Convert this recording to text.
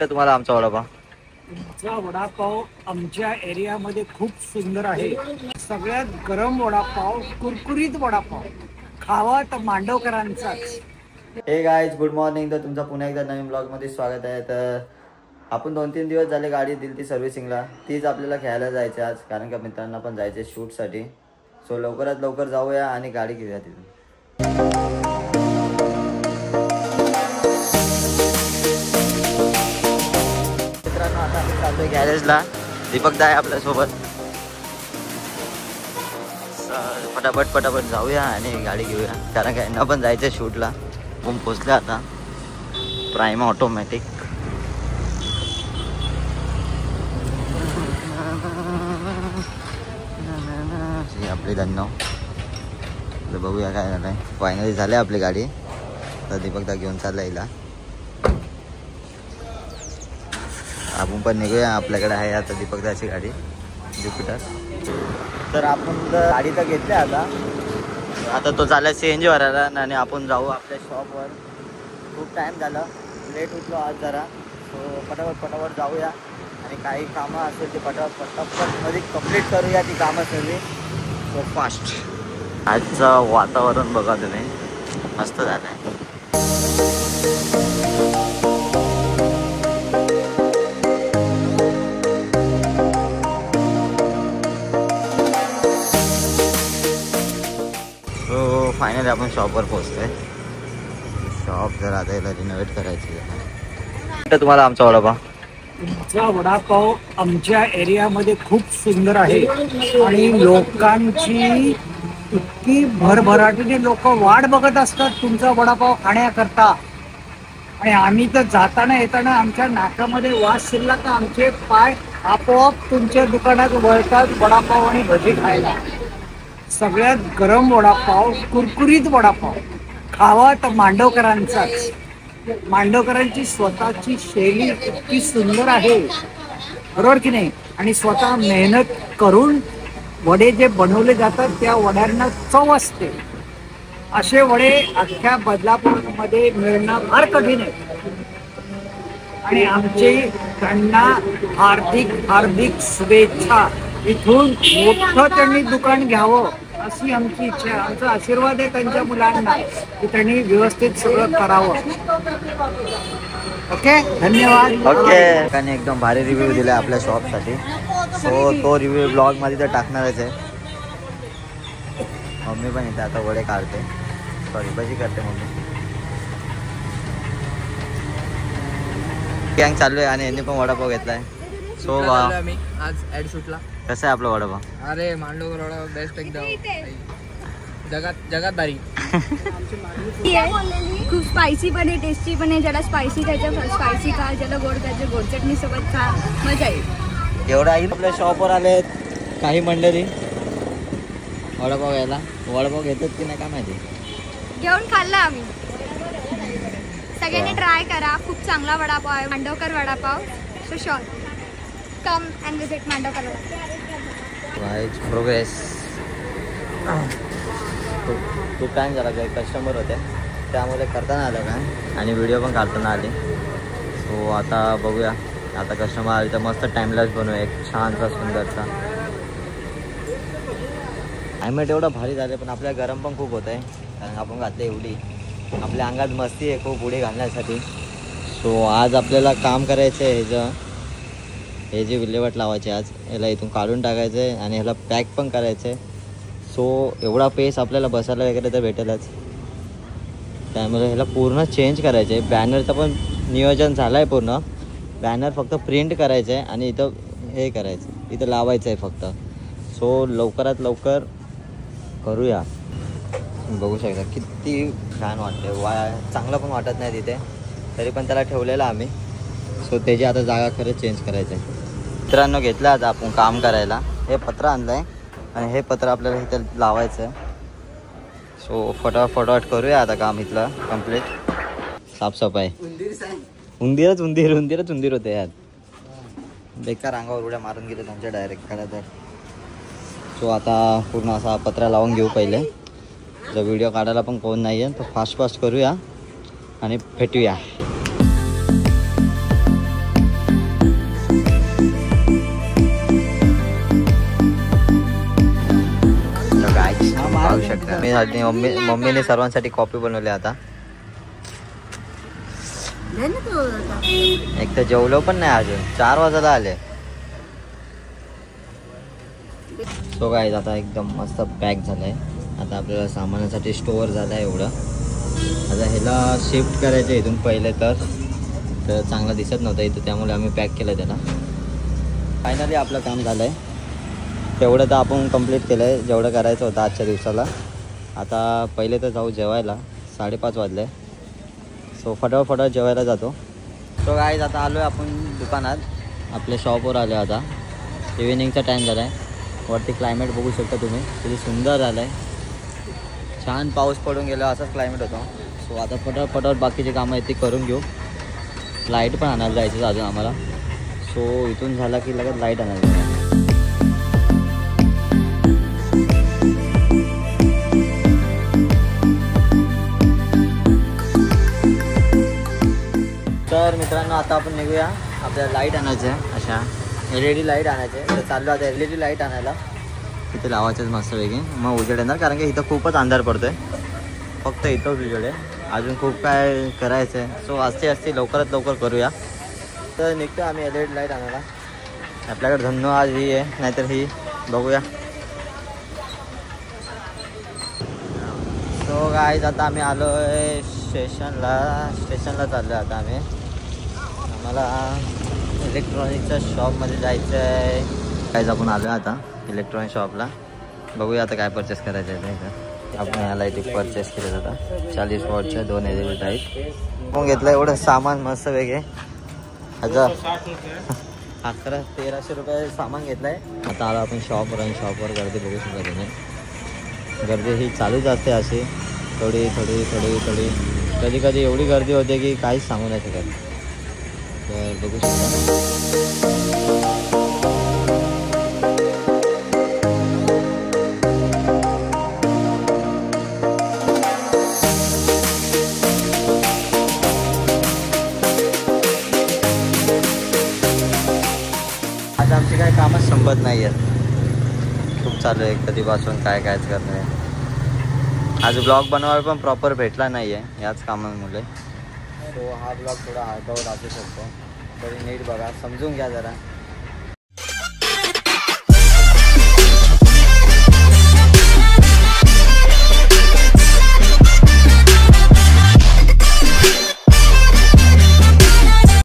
तुम्हाला आमचा वडापाव? तुमचा वडापाव आमच्या एरियामध्ये खूप सुंदर आहे. सगळ्यात गरम वडापाव, कुरकुरीत वडापाव खावा तर मांडवकरांचाच. हे गाईज, गुड मॉर्निंग. तर तुमचा पुन्हा एकदा नवीन ब्लॉगमध्ये स्वागत आहे. तर आपण 2-3 दिवस झाले गाडी दिली ती सर्व्हिसिंगला. तीच आपल्याला खेळायला जायचं आज, कारण का मित्रांना पण जायचे शूटसाठी. सो लवकरात लवकर जाऊया आणि गाडी घेऊया तिथून. मित्रांनो, आता आम्ही चालतोय गॅरेजला. दीपक आहे आपल्यासोबत. पटापट जाऊया आणि गाडी घेऊया, कारण का यांना पण जायचं शूटला. आपण पोचले आता. Prime automatic. आपली 99. तर बघूया काय झालंय. फायनली झाली आपली गाडी. तर दीपकदा घेऊन चालला हिला. आपण पण निघूया. आपल्याकडे आहे आता दीपकदाची गाडी ज्युपिटर. तर आपण गाडी तर घेतली आता तो झाला CNG भरायला आणि आपण जाऊ आपल्या शॉपवर. खूप टाईम झाला, लेट उठलो आज जरा. सो पटापट जाऊया आणि काही कामं असेल ते पटापट मध्ये कंप्लीट करूया ती कामं सगळी. So fast. आजचं वातावरण बघा तुम्ही, मस्त झालं आहे. सो फायनली आपण शॉपवर पोहोचतोय. शॉप जर आता याला रिनोव्हेट करायची आहे. तुम्हाला आमचा वडापाव? तुमचा वडापाव आमच्या एरियामध्ये खूप सुंदर आहे आणि लोकांची इतकी भरभराटीने लोक वाट बघत असतात तुमचा वडापाव खाण्याकरता. आणि आम्ही तर जाताना येताना आमच्या नाकामध्ये वास शिरला तर आमचे पाय आपोआप तुमच्या दुकानात वळतात वडापाव आणि भजी खायला. सगळ्यात गरम वडापाव, कुरकुरीत वडापाव खावा तर मांडवकरांचाच. मांडवकरांची स्वतःची शैली इतकी सुंदर आहे, बरोबर की नाही? आणि स्वतः मेहनत करून वडे जे बनवले जातात त्या वड्यांना चव असते. असे वडे अख्ख्या बदलापूरमध्ये मिळणं फार कठीण आहे. आणि आमचे त्यांना हार्दिक शुभेच्छा. इथून मोठं त्यांनी दुकान घ्यावं अशी आमची इच्छा. आमचा आशीर्वाद आहे त्यांच्या मुलांना की त्यांनी व्यवस्थित सगळं करावं. ओके, धन्यवाद. ओके. त्याने एकदम भारी रिव्ह्यू दिला आपल्या शॉपसाठी. सो तो रिव्ह्यू ब्लॉग मध्ये तर टाकणारच आहे. मम्मी पण इथे आता वडे काढते, सॉरी भजी करते मम्मी. गँग चालू आहे आणि यांनी पण वडापाव घेतलाय. सो आम्ही आज ऍड शूटला. कसं आहे आपला वडापाव? अरे मांडवकर वडापाव बेस्ट एकदम, जगात भारी. खूप स्पायसी पण आहे, टेस्टी पण आहे. ज्याला स्पायसी खायचं स्पायसी खा, ज्याला गोड खायचं गोड चटणी सोबत खा, मजा येईल. एवढा आपल्या शॉपवर आले काही मंडळी वडापाव घ्यायला. वडापाव घेतात की नाही काय माहिती. घेऊन खाल्ला आम्ही. सगळ्यांनी ट्राय करा, खूप चांगला वडापाव आहे, Mandavkar vada pav. So sure come and visit Mandavkar vada pav. Progress. खूप टाईम झाला, काही कस्टमर होते त्यामुळे करताना आलं काय आणि व्हिडिओ पण काढताना आली. सो आता बघूया, आता कस्टमर आले तर मस्त टाइमलेस बनवूया एक छानसा सुंदरसा. क्लायमेट एवढं भारी झालं पण आपल्या गरम पण खूप होत आहे, कारण आपण घातलं एवढी. आपल्या अंगात मस्ती आहे खूप उडी घालण्यासाठी. सो आज आपल्याला काम करायचं आहे. हे जे विल्हेवाट लावायचे आज, याला इथून काढून टाकायचं आहे आणि ह्याला पॅक पण करायचं आहे. सो एवढा पेस आपल्याला बसायला वगैरे तर भेटेलच, त्यामुळे ह्याला पूर्ण चेंज करायचं आहे. बॅनरचं पण नियोजन झालं आहे पूर्ण. बॅनर फक्त प्रिंट करायचं आहे आणि इथं हे करायचं, इथं लावायचं आहे फक्त. सो लवकरात लवकर करूया. बघू शकता किती छान वाटते. चांगलं पण वाटत नाही तिथे, तरी पण त्याला ठेवलेलं आम्ही. सो त्याची आता जागा खरंच चेंज करायचं आहे. मित्रांनो, घेतलं आता आपण काम करायला. हे पत्र आणलं आहे आणि हे पत्र आपल्याला इथं लावायचं आहे. सो फटाफट करूया आता काम इथलं कम्प्लीट. साफसफाई. उंदीरच होते यात. बेकार अंगावर उड्या मारून गेले तुमच्या डायरेक्ट खरं तर. सो आता पूर्ण असा पत्रा लावून घेऊ पहिले. जर व्हिडिओ काढायला पण कोण नाही आहे तर फास्ट करूया आणि भेटूया. मम्मीने सर्वांसाठी कॉफी बनवली आता. एक तर जेवलो पण नाही अजून, 4 वाजायला आले. सो गाईज आता एकदम मस्त पॅक झालंय. आता आपल्याला सामानासाठी स्टोअर झालं आहे एवढं. आता ह्याला शिफ्ट करायचं इथून पहिले तर चांगलं दिसत नव्हतं इथं, त्यामुळे आम्ही पॅक केलं त्याला. फायनली आपलं काम झालं आहे. तेवढं तर आपण कंप्लीट केलं आहे जेवढं करायचं होतं आजच्या दिवसाला. आता पहिले तर जाऊ जेवायला, 5:30 वाजले. सो फटाफट जेवायला जातो. सो गाईज आता आलो आहे आपण दुकानात, आपल्या शॉपवर आलो आहे. आता इव्हिनिंगचा टाईम झाला आहे. वरती क्लायमेट बघू शकता तुम्ही, किती सुंदर झालं आहे. छान पाऊस पडून गेला असंच क्लायमेट होतं. सो आता फटाफट बाकीची कामं आहेत ती करून घेऊ. लाईट पण आणायला जायचं अजून आम्हाला. सो इथून झाला की लगेच लाईट आणायला. तर मित्रांनो आता आपण निघूया. आपल्याला लाईट आणायचं आहे, अशा LED लाईट आणायचे. तर चाललो आता LED लाईट आणायला. इथे लावायचंच मस्तपैकी, मग उजेड येणार, कारण की इथं खूपच अंधार पडतो आहे. फक्त इथंच उजेड आहे, अजून खूप काय करायचं आहे. सो असते लवकरात लवकर करूया. तर निघतो आम्ही LED लाईट आणायला. आपल्याकडे धन्नो आज ही आहे, नाहीतर ही बघूया. सो गाईज आता आम्ही आलो आहे स्टेशनला चाललो आहे आता आम्ही. आम्हाला इलेक्ट्रॉनिकच्या शॉपमध्ये जायचं आहे. काहीच आपण आलो आहे आता इलेक्ट्रॉनिक शॉपला. बघूया आता काय परचेस करायचं आहे इथं. आपण याला इथे परचेस केलं जातं. 40 वॉटच्या 2 LED लाईट मग घेतलं. एवढं सामान मस्त वेगळे 1100-1300 रुपये सामान घेतलं आहे. आता आला आपण शॉपवर, आणि शॉपवर गर्दी बघू शकता तुम्ही. गर्दी ही चालूच असते अशी, थोडी कधी कधी एवढी गर्दी होते की काहीच सांगू नाही शकत. तर बघू शकता. आज आमची काय कामच संपत नाही आहेत. खूप चालू आहे कधीपासून कायच करणं आहे. आज ब्लॉग बनवायला पण प्रॉपर भेटला नाही आहे याच कामांमुळे. सो हा ब्लॉग थोडा अर्धवट असू शकतो, तरी नीट बघा, समजून घ्या जरा.